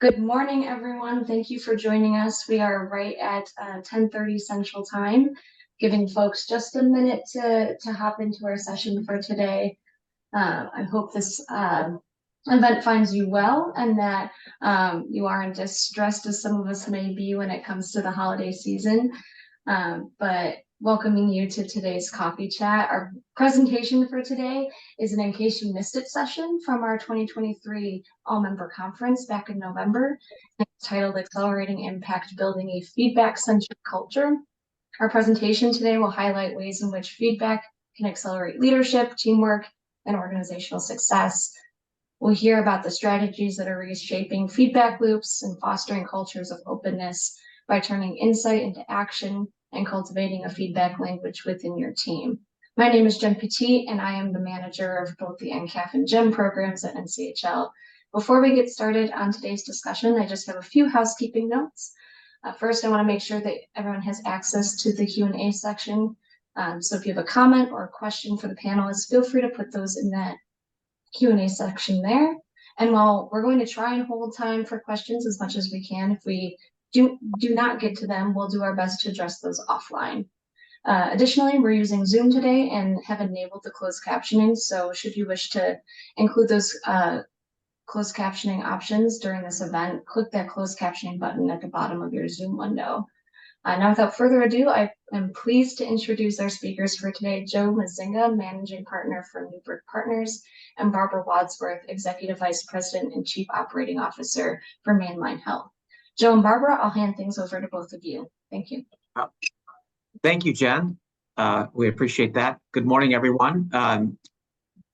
Good morning, everyone. Thank you for joining us. We are right at 10:30 Central Time, giving folks just a minute to hop into our session for today. I hope this event finds you well and that you aren't as stressed as some of us may be when it comes to the holiday season. But welcoming you to today's coffee chat. Our presentation for today is an In Case You Missed It session from our 2023 all-member conference back in November. It's titled Accelerating Impact, Building a Feedback-Centric Culture. Our presentation today will highlight ways in which feedback can accelerate leadership, teamwork, and organizational success. We'll hear about the strategies that are reshaping feedback loops and fostering cultures of openness by turning insight into action and cultivating a feedback language within your team. My name is Jen Petit, and I am the manager of both the NCAF and GEM programs at NCHL. Before we get started on today's discussion, I just have a few housekeeping notes. First, I want to make sure that everyone has access to the Q&A section. So if you have a comment or a question for the panelists, feel free to put those in that Q&A section there. And while we're going to try and hold time for questions as much as we can, if we do not get to them, we'll do our best to address those offline. Additionally, we're using Zoom today and have enabled the closed captioning. So should you wish to include those closed captioning options during this event, click that closed captioning button at the bottom of your Zoom window. Now, without further ado, I am pleased to introduce our speakers for today, Joe Mazinga, Managing Partner for Newbrick Partners, and Barbara Wadsworth, Executive Vice President and Chief Operating Officer for Mainline Health. Joe and Barbara, I'll hand things over to both of you. Thank you. Thank you, Jen. We appreciate that. Good morning, everyone.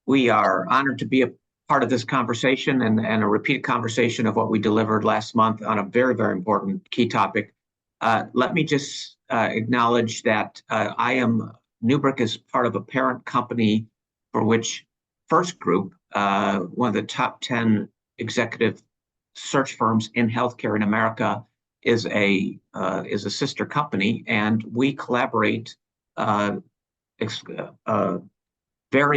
We are honored to be a part of this conversation and a repeated conversation of what we delivered last month on a very, very important key topic. Let me just acknowledge that Newbrick is part of a parent company for which First Group, one of the top 10 executive search firms in healthcare in America, is a sister company, and we collaborate very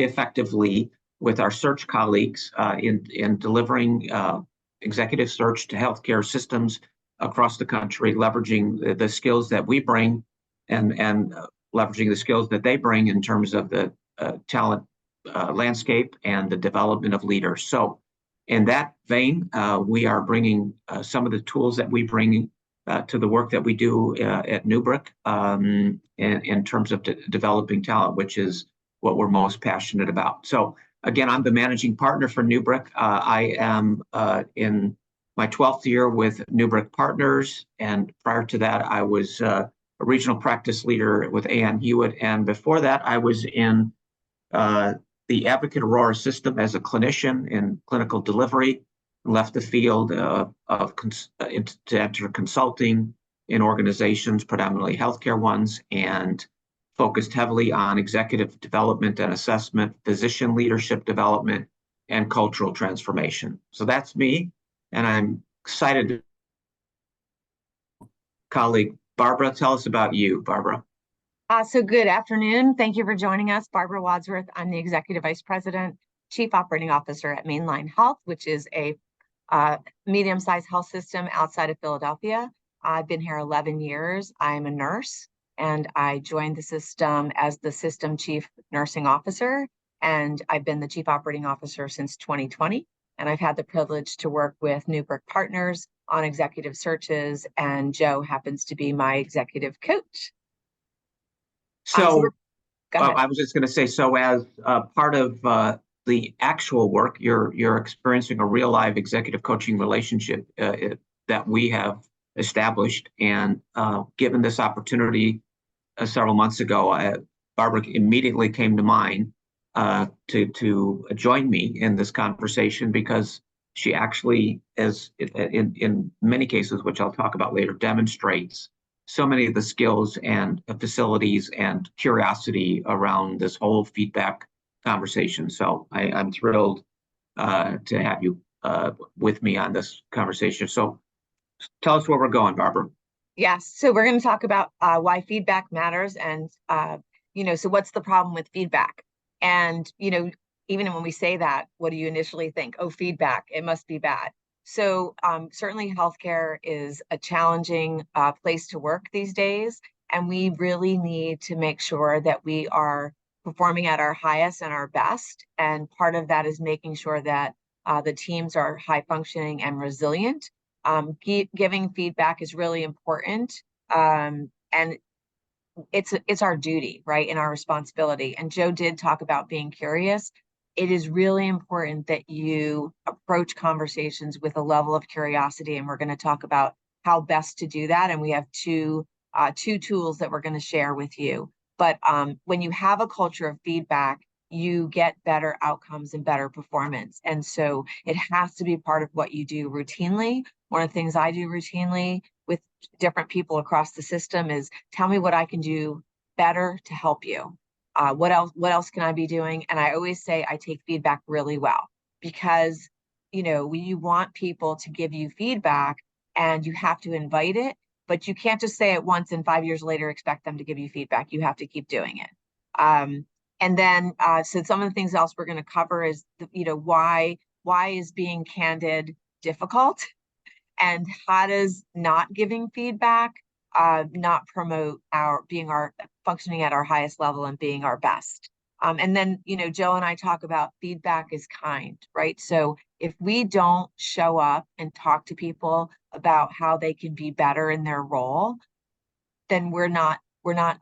effectively with our search colleagues in delivering executive search to healthcare systems across the country, leveraging the skills that we bring and leveraging the skills that they bring in terms of the talent landscape and the development of leaders. So in that vein, we are bringing some of the tools that we bring to the work that we do at Newbrick in terms of developing talent, which is what we're most passionate about. So again, I'm the managing partner for Newbrick. I am in my 12th year with Newbrick Partners, and prior to that, I was a regional practice leader with A.M. Hewitt, and before that, I was in the Advocate Aurora system as a clinician in clinical delivery, left the field to enter consulting in organizations, predominantly healthcare ones, and focused heavily on executive development and assessment, physician leadership development, and cultural transformation. So that's me, and I'm excited to colleague Barbara. Tell us about you, Barbara. So good afternoon. Thank you for joining us. Barbara Wadsworth. I'm the Executive Vice President, Chief Operating Officer at Mainline Health, which is a medium-sized health system outside of Philadelphia. I've been here 11 years. I'm a nurse, and I joined the system as the System Chief Nursing Officer, and I've been the Chief Operating Officer since 2020. And I've had the privilege to work with Newbrick Partners on executive searches, and Joe happens to be my executive coach. So I was just going to say, so as part of the actual work, you're experiencing a real live executive coaching relationship that we have established. And given this opportunity several months ago, Barbara immediately came to mind to join me in this conversation, because she actually, as in many cases, which I'll talk about later, demonstrates so many of the skills and facilities and curiosity around this whole feedback conversation. So I'm thrilled to have you with me on this conversation. So tell us where we're going, Barbara. Yes, so we're going to talk about why feedback matters, and so what's the problem with feedback? And even when we say that, what do you initially think? Oh, feedback, it must be bad. So certainly healthcare is a challenging place to work these days, and we really need to make sure that we are performing at our highest and our best. And part of that is making sure that the teams are high functioning and resilient. Giving feedback is really important, and it's our duty, right, and our responsibility. And Joe did talk about being curious. It is really important that you approach conversations with a level of curiosity, and we're going to talk about how best to do that. And we have two tools that we're going to share with you. But when you have a culture of feedback, you get better outcomes and better performance. And so it has to be part of what you do routinely. One of the things I do routinely with different people across the system is tell me what I can do better to help you. What else can I be doing? And I always say I take feedback really well, because you want people to give you feedback and you have to invite it, but you can't just say it once and 5 years later expect them to give you feedback. You have to keep doing it. And then so some of the things else we're going to cover is why is being candid difficult, and how does not giving feedback not promote our functioning at our highest level and being our best. And then, Joe and I talk about feedback is kind, right? So if we don't show up and talk to people about how they can be better in their role, then we're not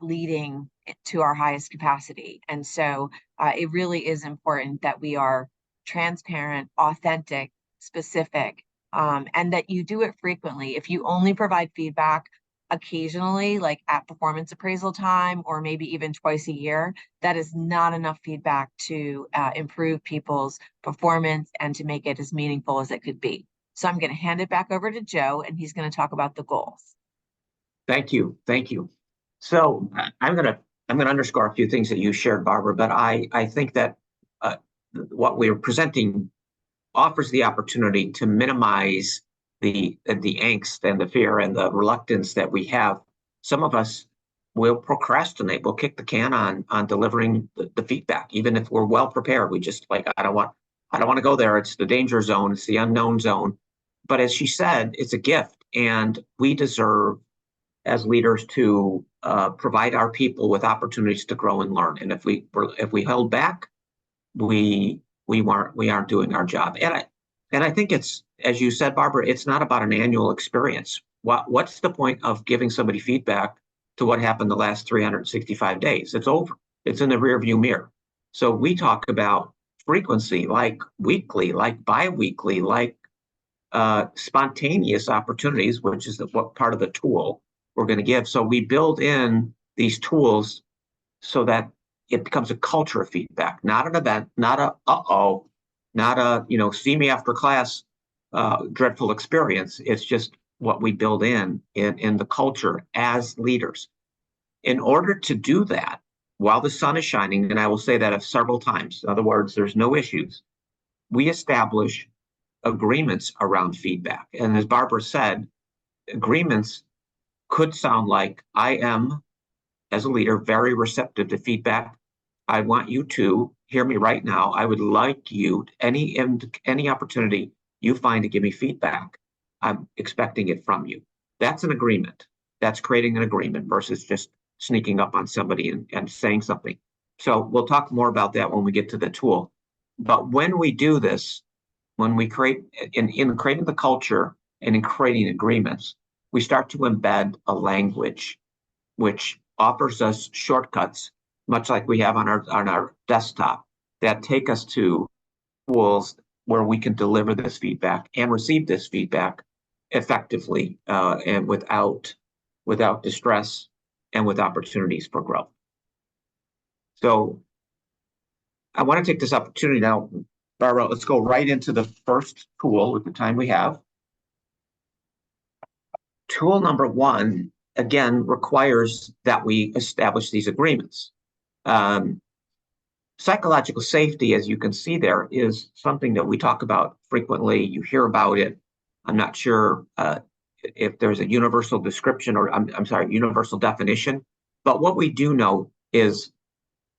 leading to our highest capacity. And so it really is important that we are transparent, authentic, specific, and that you do it frequently. If you only provide feedback occasionally, like at performance appraisal time, or maybe even twice a year, that is not enough feedback to improve people's performance and to make it as meaningful as it could be. So I'm going to hand it back over to Joe, and he's going to talk about the goals. Thank you. So I'm gonna underscore a few things that you shared, Barbara, but I think that what we're presenting offers the opportunity to minimize the angst and the fear and the reluctance that we have. Some of us will procrastinate. We'll kick the can on delivering the feedback, even if we're well prepared. We just I don't want to go there. It's the danger zone. It's the unknown zone. But as she said, it's a gift, and we deserve as leaders to provide our people with opportunities to grow and learn. And if we held back, we aren't doing our job. And I think it's, as you said, Barbara, it's not about an annual experience. What's the point of giving somebody feedback to what happened the last 365 days? It's over. It's in the rearview mirror. So we talk about frequency, like weekly, like bi-weekly, like spontaneous opportunities, which is what part of the tool we're going to give. So we build in these tools so that it becomes a culture of feedback, not an event, not a see me after class dreadful experience. It's just what we build in the culture as leaders. In order to do that while the sun is shining, and I will say that several times, in other words, there's no issues, we establish agreements around feedback. And as Barbara said, agreements could sound like, I am, as a leader, very receptive to feedback. I want you to hear me right now. I would like you, any opportunity you find to give me feedback, I'm expecting it from you. That's an agreement. That's creating an agreement versus just sneaking up on somebody and saying something. So we'll talk more about that when we get to the tool. But when we do this, when we create, in creating the culture and in creating agreements, we start to embed a language which offers us shortcuts, much like we have on our desktop, that take us to tools where we can deliver this feedback and receive this feedback effectively and without distress and with opportunities for growth. So I want to take this opportunity now, Barbara, let's go right into the first tool with the time we have. Tool number one, again, requires that we establish these agreements. Psychological safety, as you can see there, is something that we talk about frequently. You hear about it. I'm not sure if there's a universal description or I'm sorry, universal definition. But what we do know is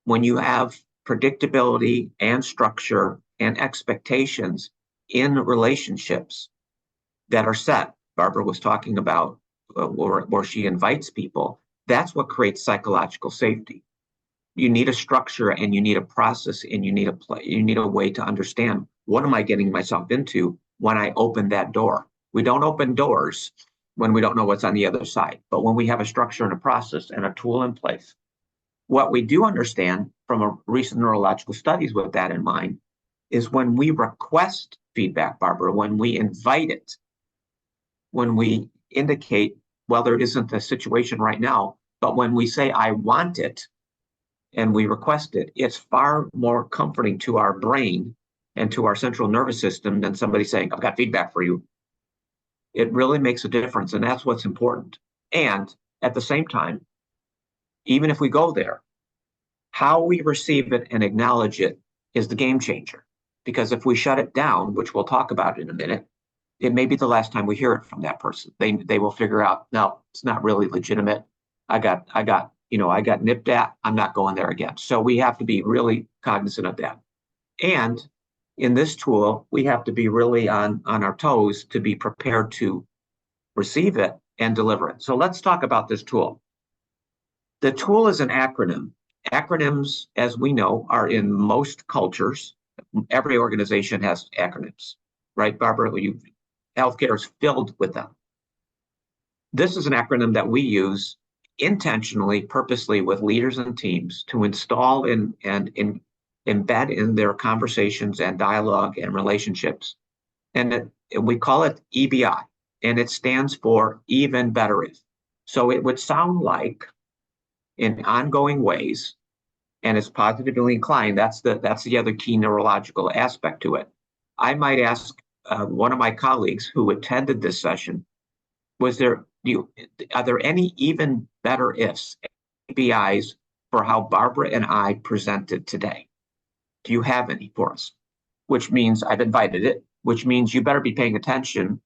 when you have predictability and structure and expectations in relationships, that are set. Barbara was talking about where she invites people. That's what creates psychological safety. You need a structure and you need a process and you need a way to understand what am I getting myself into when I open that door. We don't open doors when we don't know what's on the other side, but when we have a structure and a process and a tool in place. What we do understand from a recent neurological studies with that in mind is when we request feedback, Barbara, when we invite it, when we indicate, well, there isn't a situation right now, but when we say, I want it, and we request it, it's far more comforting to our brain and to our central nervous system than somebody saying, I've got feedback for you. It really makes a difference, and that's what's important. And at the same time, even if we go there, how we receive it and acknowledge it is the game changer. Because if we shut it down, which we'll talk about in a minute, it may be the last time we hear it from that person. They will figure out, no, it's not really legitimate. I got nipped at. I'm not going there again. So we have to be really cognizant of that. And in this tool, we have to be really on our toes to be prepared to receive it and deliver it. So let's talk about this tool. The tool is an acronym. Acronyms, as we know, are in most cultures. Every organization has acronyms, right, Barbara? Healthcare is filled with them. This is an acronym that we use intentionally, purposely with leaders and teams to install and embed in their conversations and dialogue and relationships. And we call it EBI, and it stands for even better if. So it would sound like in ongoing ways, and it's positively inclined. That's the other key neurological aspect to it. I might ask one of my colleagues who attended this session, are there any even better ifs, ABIs, for how Barbara and I presented today? Do you have any for us? Which means I've invited it, which means you better be paying attention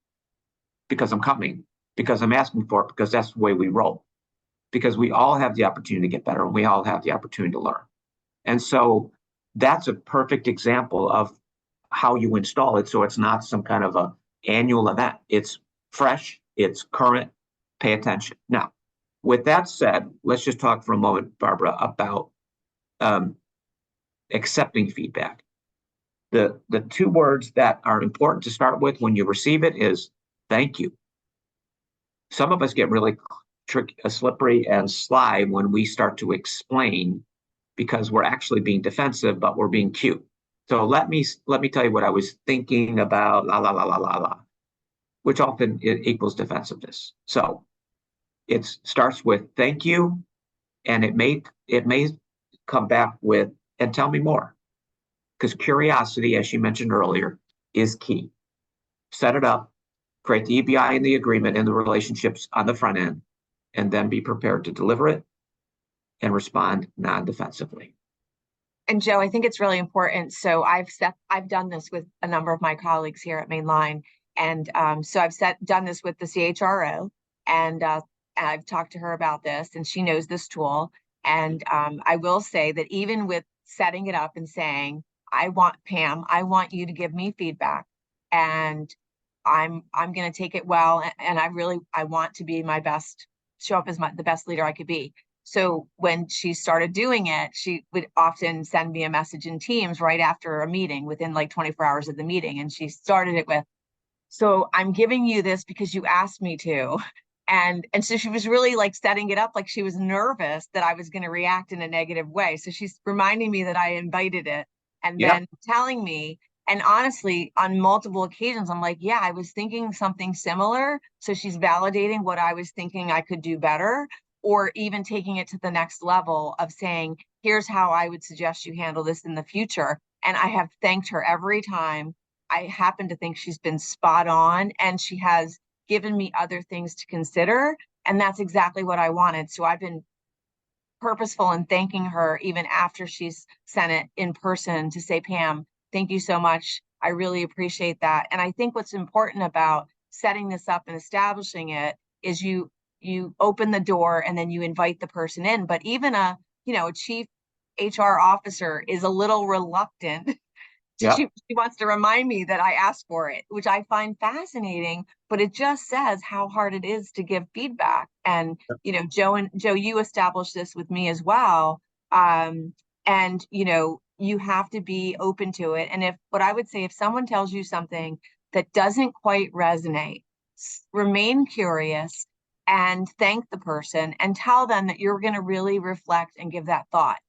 because I'm coming, because I'm asking for it, because that's the way we roll. Because we all have the opportunity to get better and we all have the opportunity to learn. And so that's a perfect example of how you install it. So it's not some kind of an annual event. It's fresh, it's current, pay attention. Now, with that said, let's just talk for a moment, Barbara, about accepting feedback. The two words that are important to start with when you receive it is thank you. Some of us get really slippery and sly when we start to explain because we're actually being defensive, but we're being cute. So let me tell you what I was thinking about, la, la, la, la, la, la, which often it equals defensiveness. So it starts with thank you, and it may come back with, and tell me more. Because curiosity, as she mentioned earlier, is key. Set it up, create the EBI and the agreement and the relationships on the front end, and then be prepared to deliver it and respond non-defensively. And Joe, I think it's really important. So I've done this with a number of my colleagues here at Mainline. And so I've done this with the CHRO, and I've talked to her about this, and she knows this tool. And I will say that even with setting it up and saying, Pam, I want you to give me feedback, and I'm going to take it well. And I want to be my best, show up as the best leader I could be. So when she started doing it, she would often send me a message in Teams right after a meeting, within like 24 hours of the meeting. And she started it with, so I'm giving you this because you asked me to. And so she was really like setting it up like she was nervous that I was going to react in a negative way. So she's reminding me that I invited it, and then telling me, and honestly, on multiple occasions, I'm like, yeah, I was thinking something similar. So she's validating what I was thinking I could do better, or even taking it to the next level of saying, here's how I would suggest you handle this in the future. And I have thanked her every time. I happen to think she's been spot on, and she has given me other things to consider. And that's exactly what I wanted. So I've been purposeful in thanking her even after she's sent it in person to say, Pam, thank you so much. I really appreciate that. And I think what's important about setting this up and establishing it is you open the door and then you invite the person in. But even a chief HR officer is a little reluctant Yeah. She wants to remind me that I asked for it, which I find fascinating, but it just says how hard it is to give feedback. And, you know, Joe, you established this with me as well. And, you know, you have to be open to it. And what I would say, if someone tells you something that doesn't quite resonate, remain curious and thank the person and tell them that you're going to really reflect and give that thought.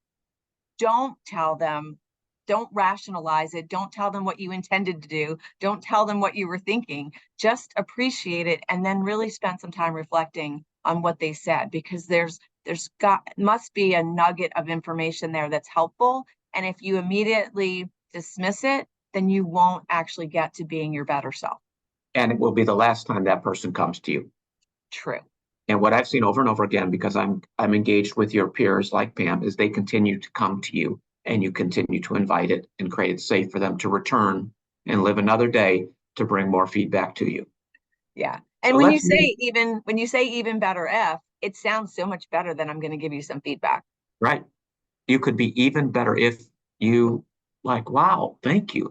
Don't tell them, don't rationalize it. Don't tell them what you intended to do. Don't tell them what you were thinking. Just appreciate it and then really spend some time reflecting on what they said, because there's must be a nugget of information there that's helpful. And if you immediately dismiss it, then you won't actually get to being your better self. And it will be the last time that person comes to you. True. And what I've seen over and over again, because I'm engaged with your peers like Pam, is they continue to come to you and you continue to invite it and create it safe for them to return and live another day to bring more feedback to you. Yeah. And So when you say even better if, it sounds so much better than I'm going to give you some feedback. Right. You could be even better if you like, wow, thank you.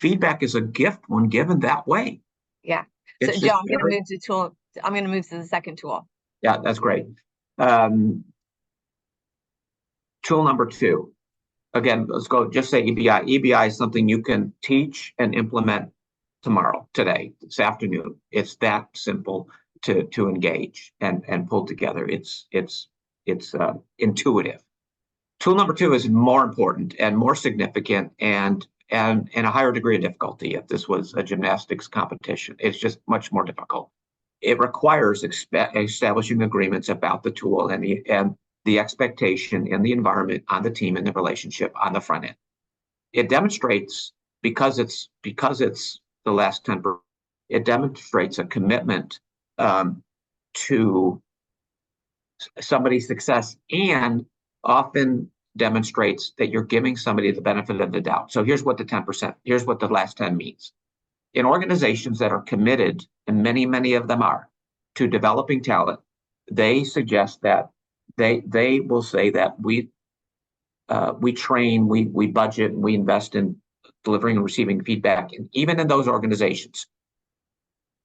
Feedback is a gift when given that way. Yeah. So Joe, I'm going to move to tool. I'm going to move to the second tool. Yeah, that's great. Tool number 2. Again, let's go, just say EBI. EBI is something you can teach and implement tomorrow, today, this afternoon. It's that simple to engage and pull together. It's intuitive. Tool number 2 is more important and more significant and a higher degree of difficulty. If this was a gymnastics competition, it's just much more difficult. It requires establishing agreements about the tool and the expectation and the environment on the team and the relationship on the front end. It demonstrates, because it's the last 10%, it demonstrates a commitment to somebody's success, and often demonstrates that you're giving somebody the benefit of the doubt. So here's what the last 10 means. In organizations that are committed, and many of them are, to developing talent, they suggest that they will say that we train, we budget, and we invest in delivering and receiving feedback. And even in those organizations,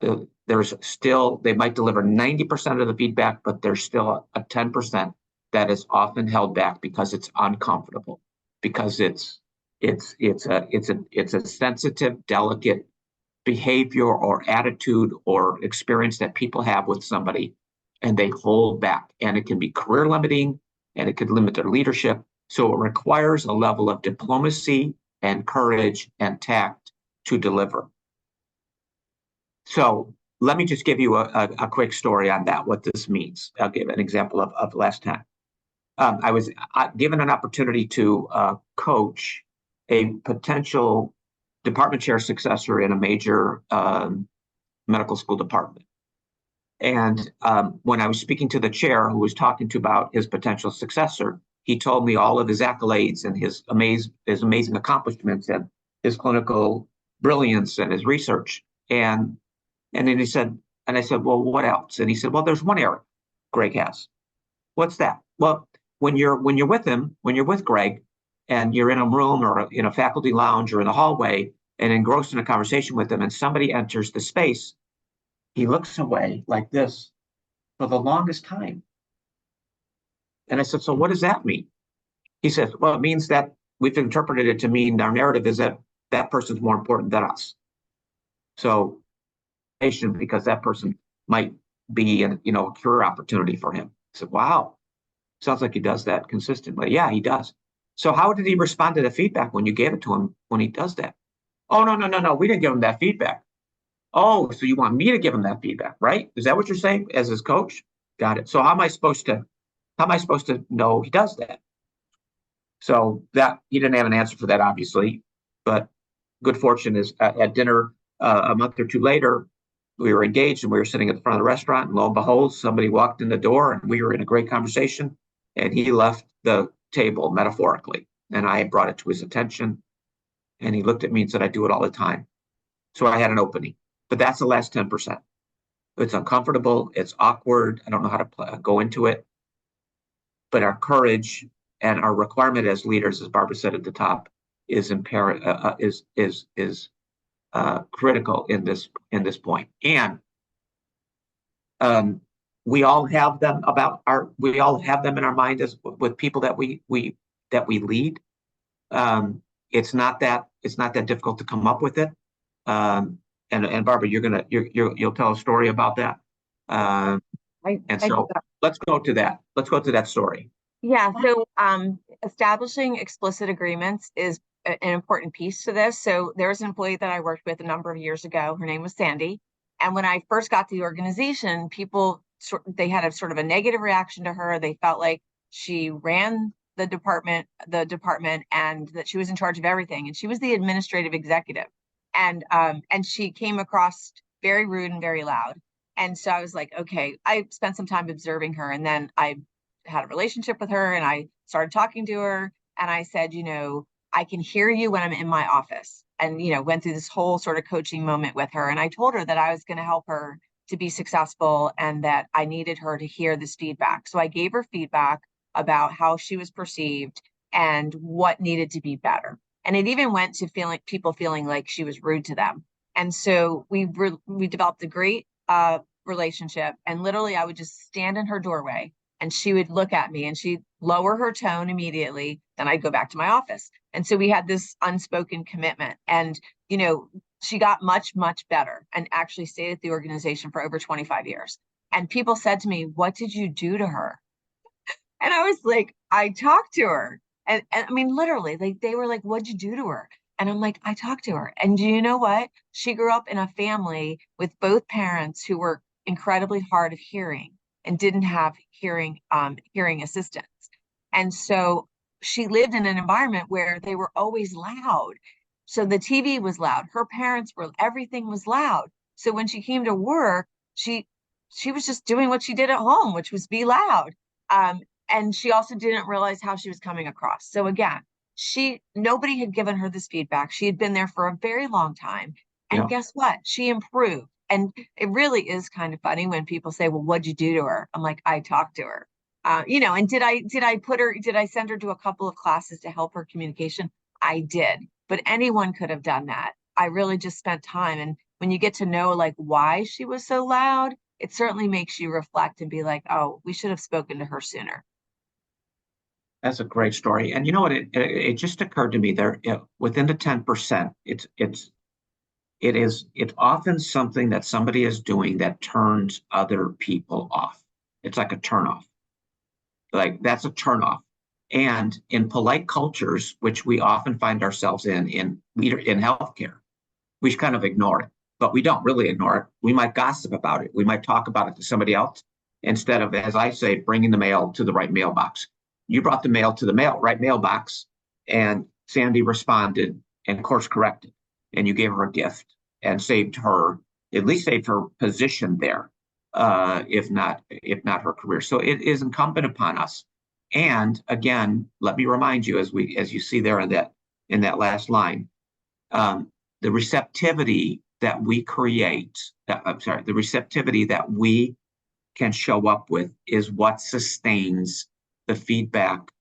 they might deliver 90% of the feedback, but there's still a 10% that is often held back because it's uncomfortable, because it's a sensitive, delicate behavior or attitude or experience that people have with somebody, and they hold back, and it can be career limiting, and it could limit their leadership. So it requires a level of diplomacy and courage and tact to deliver. So let me just give you a quick story on that, what this means. I'll give an example of last time. I was given an opportunity to coach a potential department chair successor in a major medical school department. And when I was speaking to the chair who was talking to about his potential successor, he told me all of his accolades and his amazing accomplishments and his clinical brilliance and his research. And then he said, and I said, well, what else? And he said, well, there's one area Greg has. What's that? Well, when you're with Greg, and you're in a room or in a faculty lounge or in the hallway and engrossed in a conversation with him, and somebody enters the space, he looks away like this for the longest time. And I said, so what does that mean? He says, well, it means that we've interpreted it to mean our narrative is that that person's more important than us. So, because that person might be a career opportunity for him. I said, wow, sounds like he does that consistently. Yeah, he does. So how did he respond to the feedback when you gave it to him when he does that? Oh, no, we didn't give him that feedback. Oh, so you want me to give him that feedback, right? Is that what you're saying as his coach? Got it. So how am I supposed to know he does that? So that he didn't have an answer for that, obviously, but good fortune is at dinner a month or two later, we were engaged and we were sitting at the front of the restaurant, and lo and behold, somebody walked in the door and we were in a great conversation, and he left the table metaphorically, and I brought it to his attention, and he looked at me and said, I do it all the time. So I had an opening, but that's the last 10%. It's uncomfortable. It's awkward. I don't know how to go into it, but our courage and our requirement as leaders, as Barbara said at the top, is critical in this point. And we all have them in our mind as with people that we lead. It's not that difficult to come up with it. And Barbara, you'll tell a story about that. Let's go to that. Let's go to that story. Yeah, so establishing explicit agreements is an important piece to this. So there was an employee that I worked with a number of years ago. Her name was Sandy. And when I first got to the organization, they had a sort of a negative reaction to her. They felt like she ran the department, and that she was in charge of everything. And she was the administrative executive. And she came across very rude and very loud. And so I was like, okay, I spent some time observing her, and then I had a relationship with her, and I started talking to her, and I said, I can hear you when I'm in my office, and went through this whole sort of coaching moment with her. And I told her that I was going to help her to be successful and that I needed her to hear this feedback. So I gave her feedback about how she was perceived and what needed to be better. And it even went to people feeling like she was rude to them. And so we developed a great relationship. And literally I would just stand in her doorway, and she would look at me, and she'd lower her tone immediately. Then I'd go back to my office. And so we had this unspoken commitment. And, she got much, much better and actually stayed at the organization for over 25 years. And people said to me, "What did you do to her?" And I was like, I talked to her. And I mean, literally, like, they were like, "What'd you do to her?" And I'm like, I talked to her. And do you know what? She grew up in a family with both parents who were incredibly hard of hearing and didn't have hearing assistance. And so she lived in an environment where they were always loud. So the TV was loud, her parents everything was loud. So when she came to work, she was just doing what she did at home, which was be loud. And she also didn't realize how she was coming across. So again, nobody had given her this feedback. She had been there for a very long time. And guess what? She improved. And it really is kind of funny when people say, "Well, what'd you do to her?" I'm like, I talked to her. And did I send her to a couple of classes to help her communication? I did, but anyone could have done that. I really just spent time. And when you get to know like why she was so loud, it certainly makes you reflect and be like, oh, we should have spoken to her sooner. That's a great story. And you know what? It just occurred to me there, within the 10%, it's often something that somebody is doing that turns other people off. It's like a turnoff. Like that's a turnoff. And in polite cultures, which we often find ourselves in healthcare, we kind of ignore it, but we don't really ignore it. We might gossip about it. We might talk about it to somebody else instead of, as I say, bringing the mail to the right mailbox. You brought the mail to the right mailbox, and Sandy responded and course corrected, and you gave her a gift and at least saved her position there, if not her career. So it is incumbent upon us. And again, let me remind you, as you see there in that last line, the receptivity that we create, the receptivity that we can show up with is what sustains the feedback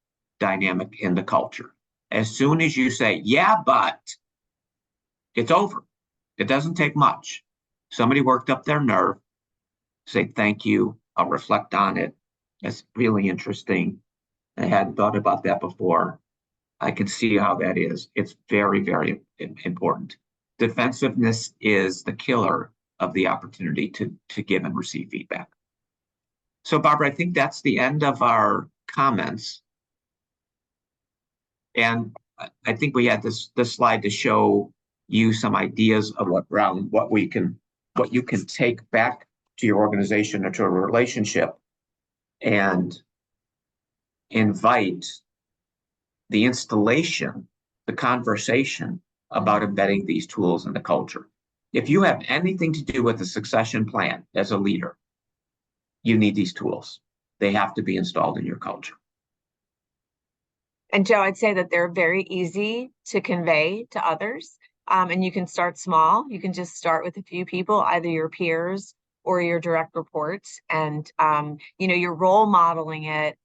dynamic in the culture. As soon as you say, "Yeah, but," it's over. It doesn't take much. Somebody worked up their nerve, say, "Thank you, I'll reflect on it. That's really interesting. I hadn't thought about that before. I can see how that is." It's very, very important. Defensiveness is the killer of the opportunity to give and receive feedback. So, Barbara, I think that's the end of our comments. And I think we had this slide to show you some ideas of what you can take back to your organization or to a relationship and invite the installation, the conversation about embedding these tools in the culture. If you have anything to do with a succession plan as a leader, you need these tools. They have to be installed in your culture. And Joe, I'd say that they're very easy to convey to others. And you can start small. You can just start with a few people, either your peers or your direct reports. And, you're role modeling it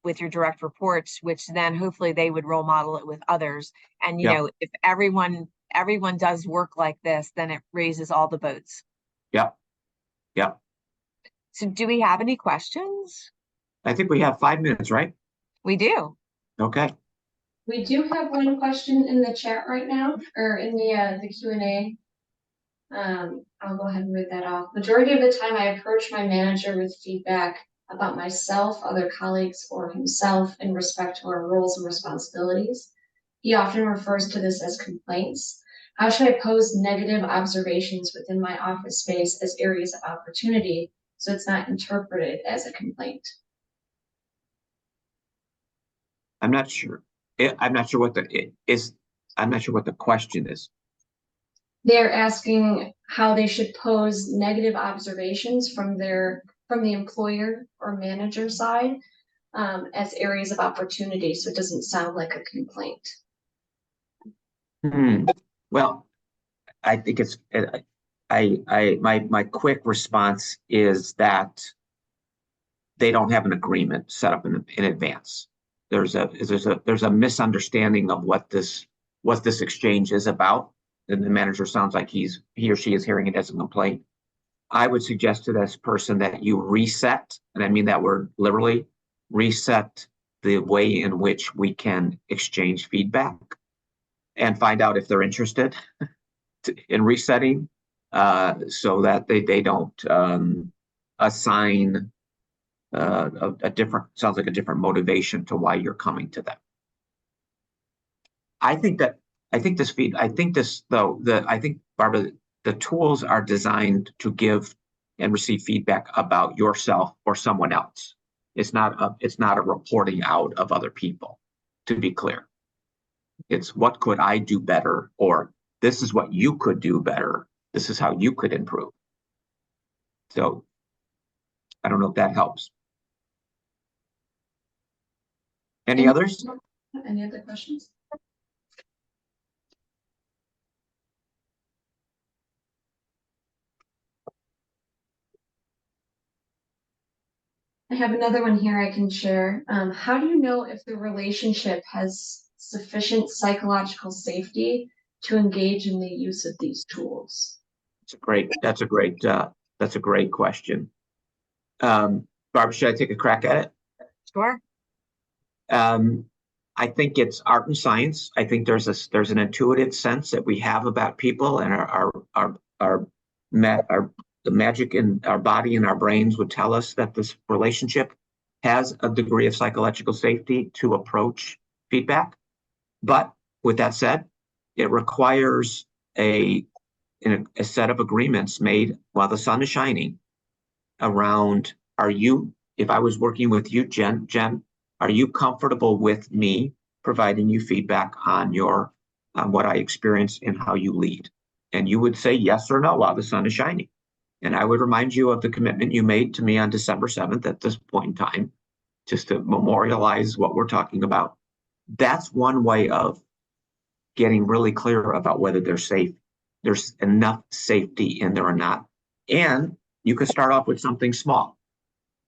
with your direct reports, which then hopefully they would role model it with others. And, you Yep. know, if everyone does work like this, then it raises all the boats. Yep. Yep. So do we have any questions? I think we have 5 minutes, right? We do. Okay. We do have one question in the chat right now, or in the Q&A. I'll go ahead and read that off. Majority of the time I approach my manager with feedback about myself, other colleagues, or himself in respect to our roles and responsibilities. He often refers to this as complaints. How should I pose negative observations within my office space as areas of opportunity so it's not interpreted as a complaint? I'm not sure. I'm not sure what I'm not sure what the question is. They're asking how they should pose negative observations from the employer or manager side as areas of opportunity, so it doesn't sound like a complaint. Well, I think it's my quick response is that they don't have an agreement set up in advance. There's a misunderstanding of what this exchange is about, and the manager sounds like he or she is hearing it as a complaint. I would suggest to this person that you reset, and I mean that word literally, reset the way in which we can exchange feedback and find out if they're interested in resetting, so that they don't assign a different, sounds like a different motivation to why you're coming to them. I think Barbara, the tools are designed to give and receive feedback about yourself or someone else. It's not a reporting out of other people, to be clear. It's what could I do better, or this is what you could do better. This is how you could improve. So I don't know if that helps. Any others? Any other questions? I have another one here I can share. How do you know if the relationship has sufficient psychological safety to engage in the use of these tools? That's a great question. Barbara, should I take a crack at it? Sure. I think it's art and science. I think there's an intuitive sense that we have about people, and the magic in our body and our brains would tell us that this relationship has a degree of psychological safety to approach feedback. But with that said, it requires a set of agreements made while the sun is shining around, if I was working with you, Jen, are you comfortable with me providing you feedback on what I experience and how you lead? And you would say yes or no while the sun is shining. And I would remind you of the commitment you made to me on December 7th at this point in time, just to memorialize what we're talking about. That's one way of getting really clear about whether there's enough safety in there or not. And you could start off with something small,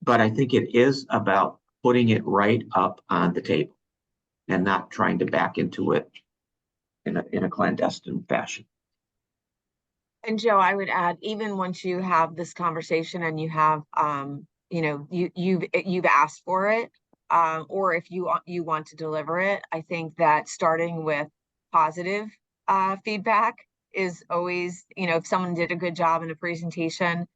but I think it is about putting it right up on the table and not trying to back into it in a clandestine fashion. And Joe, I would add, even once you have this conversation and you have, you've asked for it, or if you want to deliver it, I think that starting with positive feedback is always, if someone did a good job in a presentation,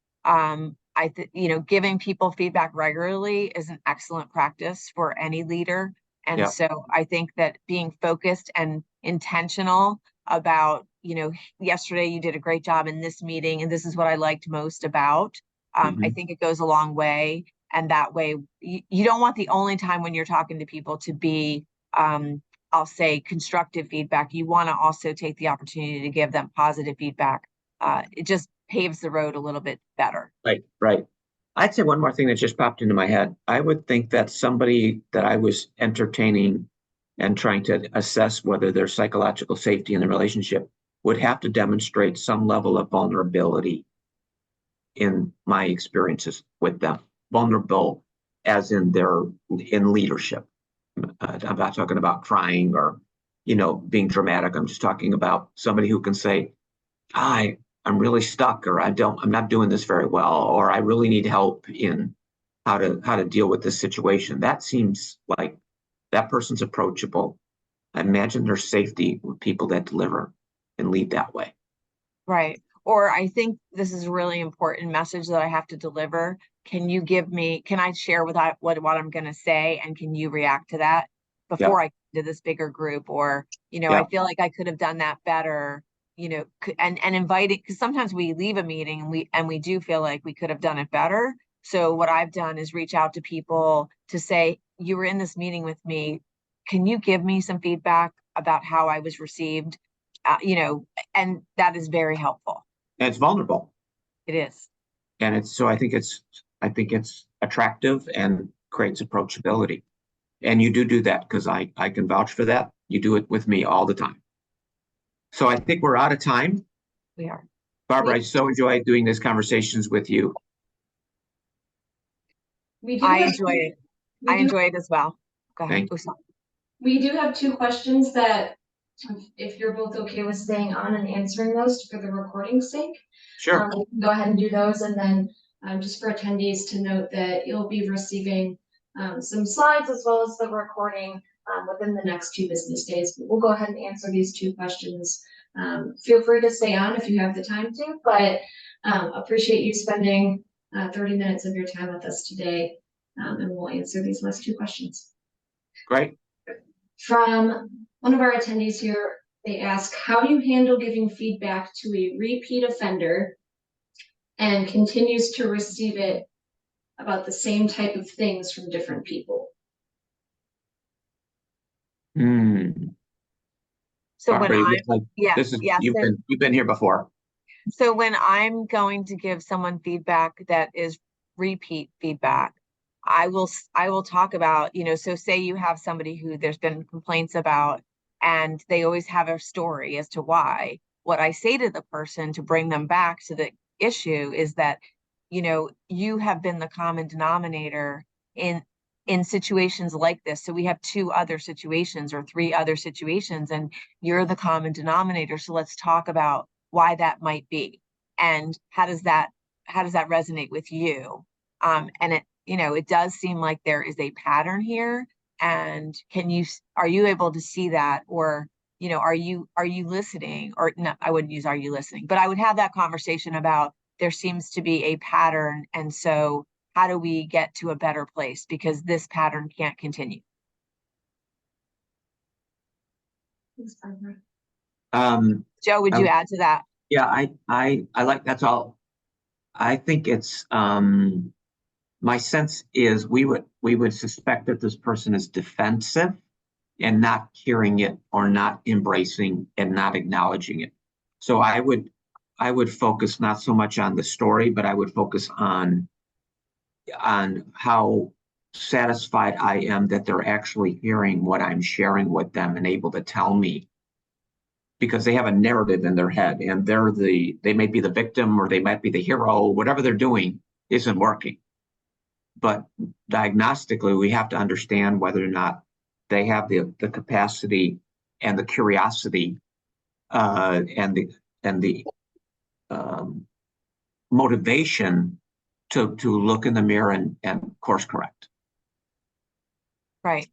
giving people feedback regularly is an excellent practice for any leader. And Yeah. So I think that being focused and intentional about, yesterday you did a great job in this meeting, and this is what I liked most about, I think it goes a long way. And that way, you don't want the only time when you're talking to people to be, I'll say, constructive feedback. You want to also take the opportunity to give them positive feedback. It just paves the road a little bit better. Right. I'd say one more thing that just popped into my head. I would think that somebody that I was entertaining and trying to assess whether there's psychological safety in the relationship would have to demonstrate some level of vulnerability in my experiences with them. Vulnerable as in in leadership. I'm not talking about crying or, being dramatic. I'm just talking about somebody who can say, I'm really stuck, or I'm not doing this very well, or I really need help in how to deal with this situation. That seems like that person's approachable. I imagine there's safety with people that deliver and lead that way. Right. Or I think this is a really important message that I have to deliver. Can I share what I'm going to say, and can you react to that before I get to this bigger group? Or, I feel like I could have done that better, and inviting, because sometimes we leave a meeting and we do feel like we could have done it better. So what I've done is reach out to people to say, you were in this meeting with me. Can you give me some feedback about how I was received? And that is very helpful. And it's vulnerable. It is. And I think it's attractive and creates approachability. And you do that, because I can vouch for that. You do it with me all the time. So I think we're out of time. We are. Barbara, I so enjoyed doing these conversations with you. I enjoy it. I enjoy it as well. Go ahead. We do have 2 questions that, if you're both okay with staying on and answering those for the recording's sake. Sure. We can go ahead and do those, and then just for attendees to note that you'll be receiving some slides as well as the recording within the next 2 business days. We'll go ahead and answer these 2 questions. Feel free to stay on if you have the time to, but appreciate you spending 30 minutes of your time with us today, and we'll answer these last 2 questions. Great. From one of our attendees here, they ask, how do you handle giving feedback to a repeat offender and continues to receive it about the same type of things from different people? So Barbara, you've been here before. So when I'm going to give someone feedback that is repeat feedback, I will talk about, so say you have somebody who there's been complaints about, and they always have a story as to why. What I say to the person to bring them back to the issue is that, you have been the common denominator in situations like this. So we have 2 other situations or 3 other situations, and you're the common denominator. So let's talk about why that might be, and how does that resonate with you? And it does seem like there is a pattern here. And are you able to see that? Or, are you listening? Or no, I wouldn't use are you listening, but I would have that conversation about there seems to be a pattern. And so how do we get to a better place? Because this pattern can't continue. Joe, would you add to that? Yeah, I like, that's all. I think it's, my sense is we would suspect that this person is defensive and not hearing it, or not embracing and not acknowledging it. So I would focus not so much on the story, but I would focus on how satisfied I am that they're actually hearing what I'm sharing with them and able to tell me, because they have a narrative in their head, and they may be the victim, or they might be the hero. Whatever they're doing isn't working. But diagnostically, we have to understand whether or not they have the capacity and the curiosity and the motivation to look in the mirror and course correct. Right.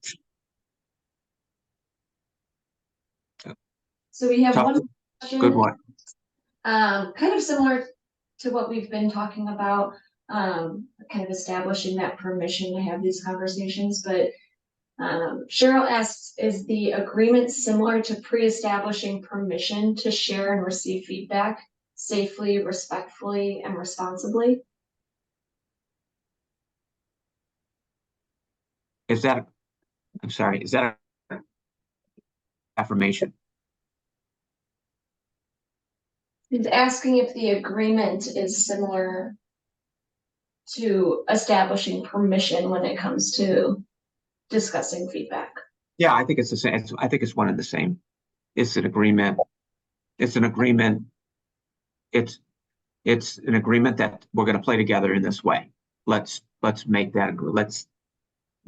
So we have one question. Good one. Kind of similar to what we've been talking about, kind of establishing that permission to have these conversations. But Cheryl asks, is the agreement similar to pre-establishing permission to share and receive feedback safely, respectfully, and responsibly? Is that affirmation? He's asking if the agreement is similar to establishing permission when it comes to discussing feedback. Yeah, I think it's the same. I think it's one and the same. It's an agreement. It's an agreement. It's an agreement that we're going to play together in this way. Let's make that.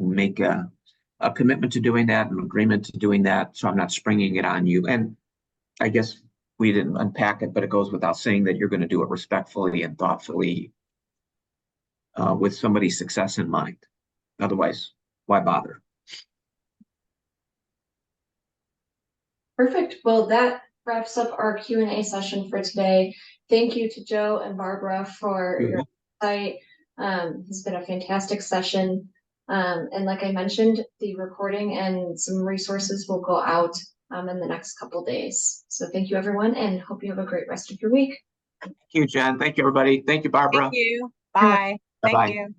make a commitment to doing that, an agreement to doing that, so I'm not springing it on you. And I guess we didn't unpack it, but it goes without saying that you're going to do it respectfully and thoughtfully, with somebody's success in mind. Otherwise, why bother? Perfect. Well, that wraps up our Q&A session for today. Thank you to Joe and Barbara for your insight. It's been a fantastic session. And like I mentioned, the recording and some resources will go out in the next couple days. So thank you, everyone, and hope you have a great rest of your week. Thank you, Jen. Thank you, everybody. Thank you, Barbara. Thank you. Bye. Bye-bye. Thank you.